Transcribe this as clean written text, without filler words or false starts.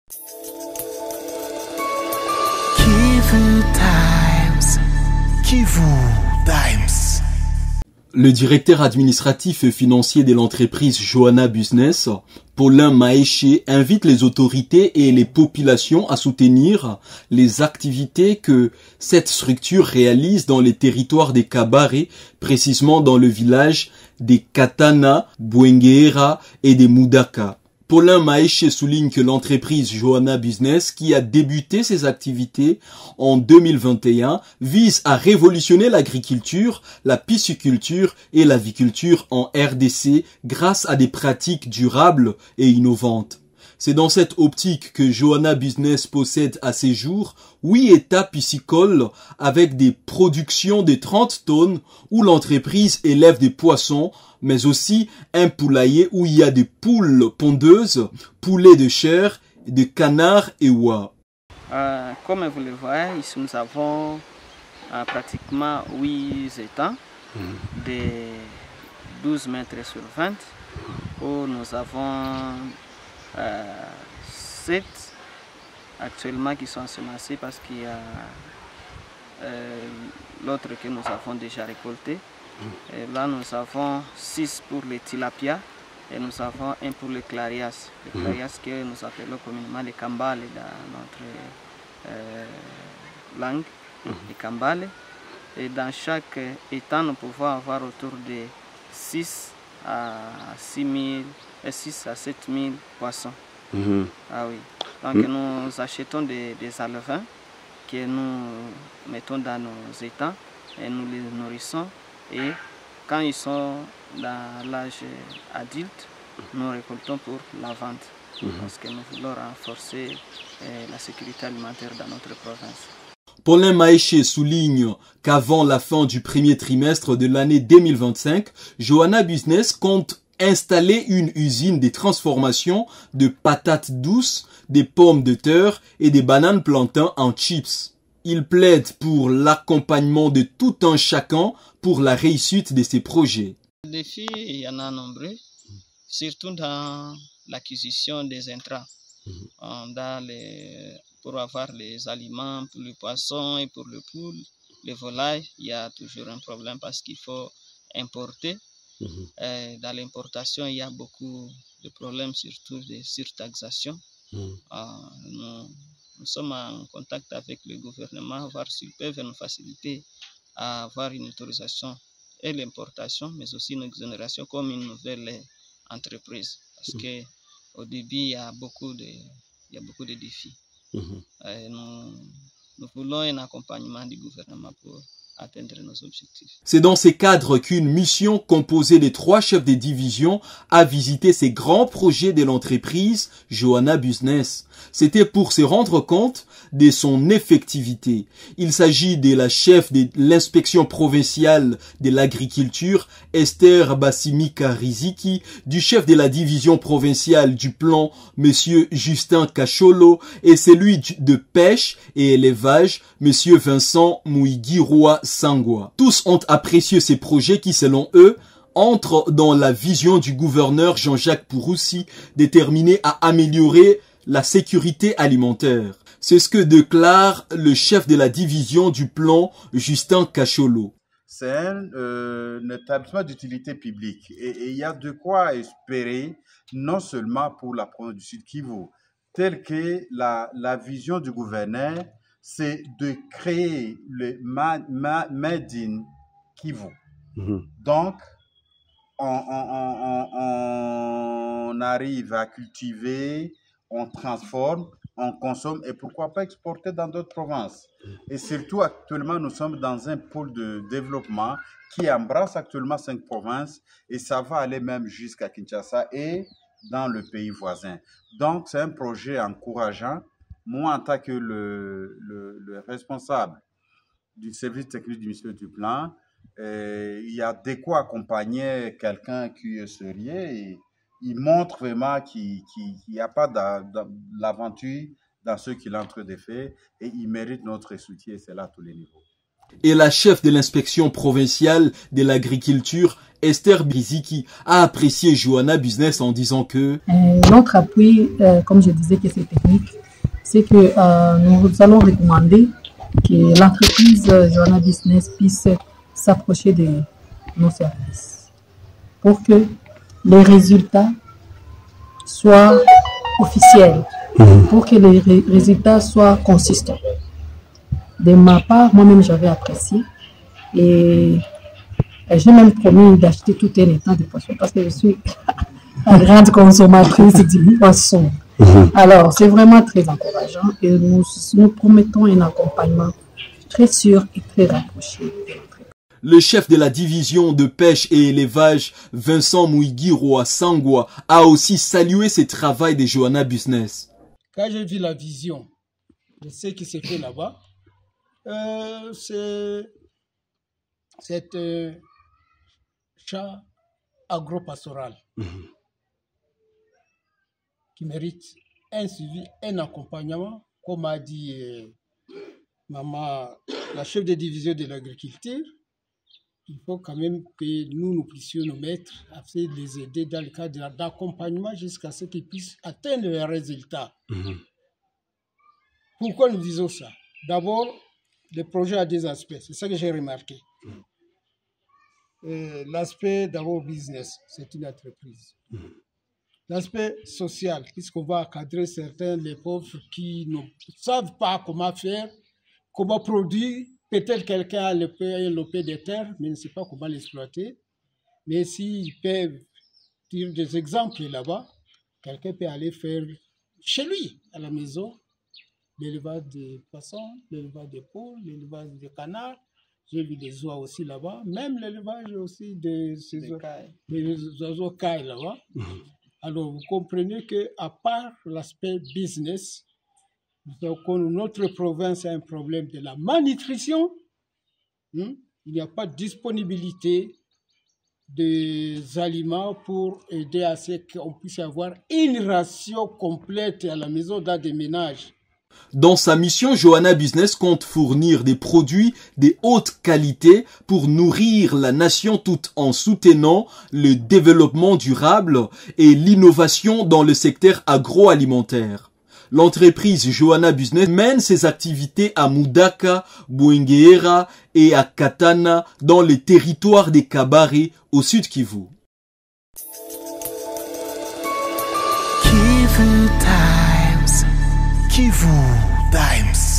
Kivu Times. Kivu Times. Le directeur administratif et financier de l'entreprise Joanna Business, Paulin Maéché, invite les autorités et les populations à soutenir les activités que cette structure réalise dans les territoires des Kabare, précisément dans le village des Katana, Bouenguera et des Moudaka. Paulin Maéché souligne que l'entreprise Joanna Business, qui a débuté ses activités en 2021, vise à révolutionner l'agriculture, la pisciculture et l'aviculture en RDC grâce à des pratiques durables et innovantes. C'est dans cette optique que Joanna Business possède à ses jours 8 états piscicoles avec des productions de 30 tonnes où l'entreprise élève des poissons, mais aussi un poulailler où il y a des poules pondeuses, poulets de chair, de canards et oies. Comme vous le voyez, ici nous avons pratiquement 8 étangs de 12 mètres sur 20 où nous avons 7 actuellement qui sont ensemencés parce qu'il y a l'autre que nous avons déjà récolté. Et là nous avons 6 pour les tilapia et nous avons un pour le clarias. Le clarias que nous appelons communément les kambale dans notre langue, les kambale. Et dans chaque étang nous pouvons avoir autour de 6 à 7 000 poissons. Ah oui. Donc nous achetons des alevins que nous mettons dans nos étangs et nous les nourrissons. Et quand ils sont dans l'âge adulte, nous récoltons pour la vente. Parce que nous voulons renforcer la sécurité alimentaire dans notre province. Paulin Maéché souligne qu'avant la fin du premier trimestre de l'année 2025, Joanna Business compte installer une usine de transformation de patates douces, des pommes de terre et des bananes plantains en chips. Il plaide pour l'accompagnement de tout un chacun pour la réussite de ces projets. Les défis, il y en a nombreux, surtout dans l'acquisition des intrants. Pour avoir les aliments pour les poissons et pour les poules, les volailles, il y a toujours un problème parce qu'il faut importer. Dans l'importation, il y a beaucoup de problèmes, surtout de surtaxation. Nous sommes en contact avec le gouvernement, voir s'ils peuvent nous faciliter à avoir une autorisation et l'importation, mais aussi une exonération comme une nouvelle entreprise. Parce qu'au début, il y a beaucoup de défis. Nous voulons un accompagnement du gouvernement pour atteindre nos objectifs. C'est dans ces cadres qu'une mission composée des 3 chefs des divisions a visité ces grands projets de l'entreprise Joanna Business. C'était pour se rendre compte de son effectivité. Il s'agit de la chef de l'inspection provinciale de l'agriculture, Esther Bassimika Riziki, du chef de la division provinciale du plan, Monsieur Justin Cacholo, et celui de pêche et élevage, Monsieur Vincent Mouigiroa Sangwa. Tous ont apprécié ces projets qui, selon eux, entrent dans la vision du gouverneur Jean-Jacques Pouroussi, déterminé à améliorer la sécurité alimentaire. C'est ce que déclare le chef de la division du plan, Justin Cacholo. C'est un établissement d'utilité publique et il y a de quoi espérer, non seulement pour la province du Sud Kivu, telle que la vision du gouverneur, c'est de créer le Made in Kivu. Donc, on arrive à cultiver, on transforme, on consomme et pourquoi pas exporter dans d'autres provinces. Et surtout, actuellement, nous sommes dans un pôle de développement qui embrasse actuellement 5 provinces et ça va aller même jusqu'à Kinshasa et dans le pays voisin. Donc, c'est un projet encourageant. Moi, en tant que le responsable du service technique du ministère du Plan, il y a de quoi accompagner quelqu'un qui est sérieux et il montre vraiment qu'il n'y a pas d'aventure dans ce qu'il est en train de faire et il mérite notre soutien, c'est là à tous les niveaux. Et la chef de l'inspection provinciale de l'agriculture, Esther Briziki, a apprécié Joanna Business en disant que notre appui, comme je disais que c'est technique, c'est que nous allons recommander que l'entreprise Joanna Business puisse s'approcher de nos services pour que les résultats soient officiels, pour que les résultats soient consistants. De ma part, moi-même j'avais apprécié et j'ai même promis d'acheter tout un étang de poissons parce que je suis une grande consommatrice de poissons. Alors, c'est vraiment très encourageant et nous promettons un accompagnement très sûr et très rapproché. Le chef de la division de pêche et élevage, Vincent Mouigiro à Sangwa, a aussi salué ce travail de Joanna Business. Quand j'ai vu la vision de ce qui s'est fait là-bas, c'est cette chat agro-pastoral qui mérite un suivi, un accompagnement, comme a dit maman, la chef de division de l'agriculture. Il faut quand même que nous puissions nous mettre à faire les aider dans le cadre d'accompagnement jusqu'à ce qu'ils puissent atteindre les résultats. Pourquoi nous disons ça? D'abord, le projet a des aspects, c'est ça que j'ai remarqué. L'aspect d'abord business, c'est une entreprise. L'aspect social, puisqu'on va encadrer certains, les pauvres qui ne savent pas comment faire, comment produire. Peut-être quelqu'un a lopé des terres, mais ne sait pas comment l'exploiter. Mais s'ils peuvent dire des exemples là-bas, quelqu'un peut aller faire chez lui, à la maison, l'élevage des poissons, l'élevage des poules, l'élevage des canards. J'ai vu des oies aussi là-bas, même l'élevage aussi des oiseaux cailles là-bas. Alors, vous comprenez qu'à part l'aspect business, donc, notre province a un problème de la malnutrition. Il n'y a pas de disponibilité des aliments pour aider à ce qu'on puisse avoir une ration complète à la maison dans des ménages. Dans sa mission, Joanna Business compte fournir des produits de haute qualité pour nourrir la nation tout en soutenant le développement durable et l'innovation dans le secteur agroalimentaire. L'entreprise Joanna Business mène ses activités à Mudaka, Bouenguera et à Katana dans les territoires des Kabare au sud Kivu. Kivu Times. Kivu Times.